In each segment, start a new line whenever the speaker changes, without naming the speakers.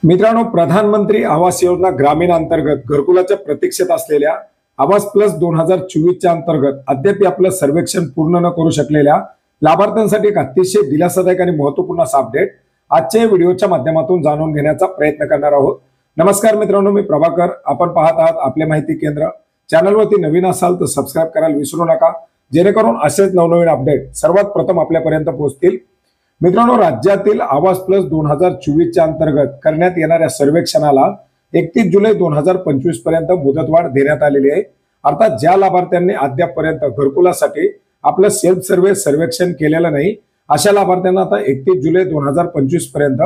मित्रांनो, प्रधानमंत्री आवास योजना ग्रामीण अंतर्गत घरकुलाच्या प्रतीक्षेत असलेल्या आवास प्लस 2024च्या अंतर्गत अद्याप आपलं सर्वेक्षण पूर्ण न करू शकलेल्या लाभार्थ्यांसाठी एक अतिशय दिलासादायक आणि महत्त्वपूर्ण असा अपडेट आजच्या या व्हिडिओच्या माध्यमातून जाणून घेण्याचा प्रयत्न करणार आहोत। नमस्कार मित्रांनो, मी प्रभाकर। आपण पाहत आहात आपले माहिती केंद्र। चॅनलवरती नवीन असाल तर सबस्क्राइब करायला विसरू नका, जेणेकरून असेच नवनवीन अपडेट सर्वात प्रथम आपल्यापर्यंत पोहोचतील। मित्रांनो, राज्यातील आवास प्लस 2024च्या अंतर्गत करण्यात येणाऱ्या सर्वेक्षणाला 31 जुलै 2025 पर्यंत मुदतवाढ देण्यात आलेली आहे। अर्थात ज्या लाभार्थ्यांनी अद्यापपर्यंत घरकुलासाठी आपलं सेल्फ सर्वेक्षण केलेलं नाही, अशा लाभार्थ्यांना आता 31 जुलै 2025 पर्यंत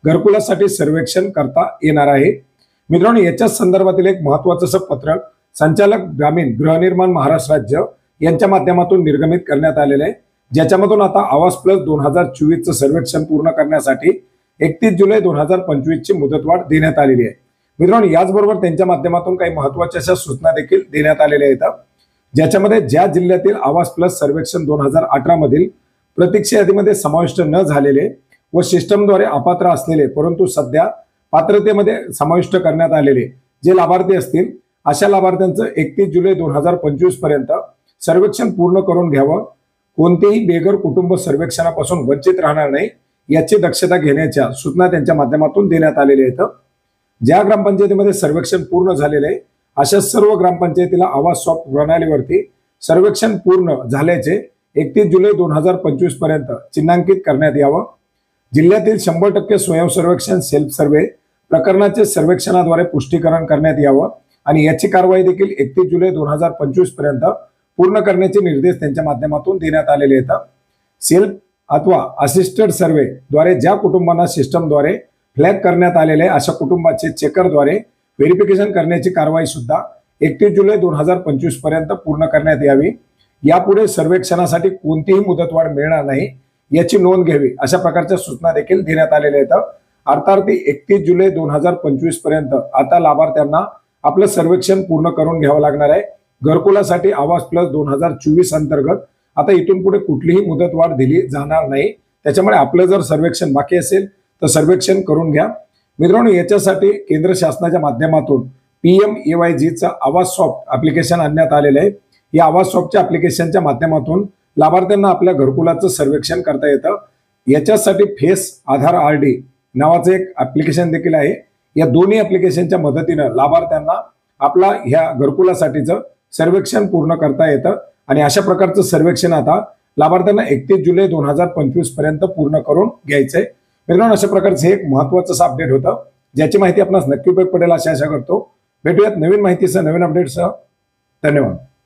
घरकुलासाठी सर्वेक्षण करता येणार आहे। मित्रांनो, याच्या संदर्भातील एक महत्त्वाचं असं पत्रक संचालक ग्रामीण गृहनिर्माण महाराष्ट्र राज्य यांच्या माध्यमातून निर्गमित करण्यात आलेले आहे, ज्याच्यामधून आता आवास प्लस 2024चं सर्वेक्षण पूर्ण करण्यासाठी 31 जुलै 2025 ची मुदतवाढ देण्यात आलेली आहे। मित्रांनो, याचबरोबर त्यांच्या माध्यमातून काही महत्त्वाच्या अशा सूचना देखील देण्यात आलेल्या आहेत, ज्याच्यामध्ये ज्या जिल्ह्यातील आवास प्लस सर्वेक्षण 2018 मधील प्रतीक्षा यादीमध्ये समाविष्ट न झालेले व सिस्टमद्वारे अपात्र असलेले परंतु सध्या पात्रतेमध्ये समाविष्ट करण्यात आलेले जे लाभार्थी असतील, अशा लाभार्थ्यांचं 31 जुलै 2025 पर्यंत सर्वेक्षण पूर्ण करून घ्यावं। कोणतेही बेघर कुटुंब सर्वेक्षणापासून वंचित राहणार नाही याची दक्षता घेण्याच्या सूचना त्यांच्या माध्यमातून देण्यात आलेल्या आहेत। ज्या ग्रामपंचायतीमध्ये सर्वेक्षण पूर्ण झालेले आहे, अशा सर्व ग्रामपंचायतीला आवास सॉफ्ट प्रणालीवरती सर्वेक्षण पूर्ण झाल्याचे 31 जुलै 2025 पर्यंत चिन्हांकित करण्यात यावं। जिल्ह्यातील 100% स्वयंसर्वेक्षण सेल्फ सर्वे प्रकरणाचे सर्वेक्षणाद्वारे पुष्टीकरण करण्यात यावं आणि याची कारवाई देखील 31 जुलै 2025 पर्यंत पूर्ण करण्याचे निर्देश त्यांच्या माध्यमातून देण्यात आलेले आहेत। सेल्फ अथवा असिस्टेड सर्वे द्वारे ज्या कुटुंबांना सिस्टमद्वारे फ्लॅग करण्यात आलेले अशा कुटुंबाचे चेकरद्वारे व्हेरिफिकेशन करण्याची कारवाई सुद्धा 31 जुलै 2025 पर्यंत पूर्ण करण्यात यावी। यापुढे सर्वेक्षणासाठी कोणतीही मुदतवाढ मिळणार नाही याची नोंद घ्यावी, अशा प्रकारच्या सूचना देखील देण्यात आलेल्या आहेत। अर्थात 31 जुलै 2025 पर्यंत आता लाभार्थ्यांना आपलं सर्वेक्षण पूर्ण करून घ्यावं लागणार आहे। घरकुलासाठी आवास प्लस 2024 अंतर्गत आता इथून पुढे कुठलीही मुदतवाढ दिली जाणार नाही। त्याच्यामुळे आपलं जर सर्वेक्षण बाकी असेल तर सर्वेक्षण करून घ्या। मित्रांनो, याच्यासाठी केंद्र शासनाच्या माध्यमातून PMAYGचं आवास सॉफ्ट ऍप्लिकेशन आणण्यात आलेलं आहे। या आवास सॉफ्टच्या ऍप्लिकेशनच्या माध्यमातून लाभार्थ्यांना आपल्या घरकुलाचं सर्वेक्षण करता येतं। याच्यासाठी फेस आधार RD नावाचं एक ऍप्लिकेशन देखील आहे। या दोन्ही ऍप्लिकेशनच्या मदतीनं लाभार्थ्यांना आपला ह्या घरकुलासाठीचं सर्वेक्षण पूर्ण करता येतं आणि अशा प्रकारचं सर्वेक्षण आता लाभार्थ्यांना 31 जुलै 2025 पर्यंत पूर्ण करून घ्यायचंय। मित्रांनो, अशा प्रकारचं एक महत्त्वाचं अपडेट होतं, ज्याची माहिती आपणास नक्की उपयोग पडेल अशी आशा करतो। भेटूयात नवीन माहितीसह, नवीन अपडेटसह। धन्यवाद।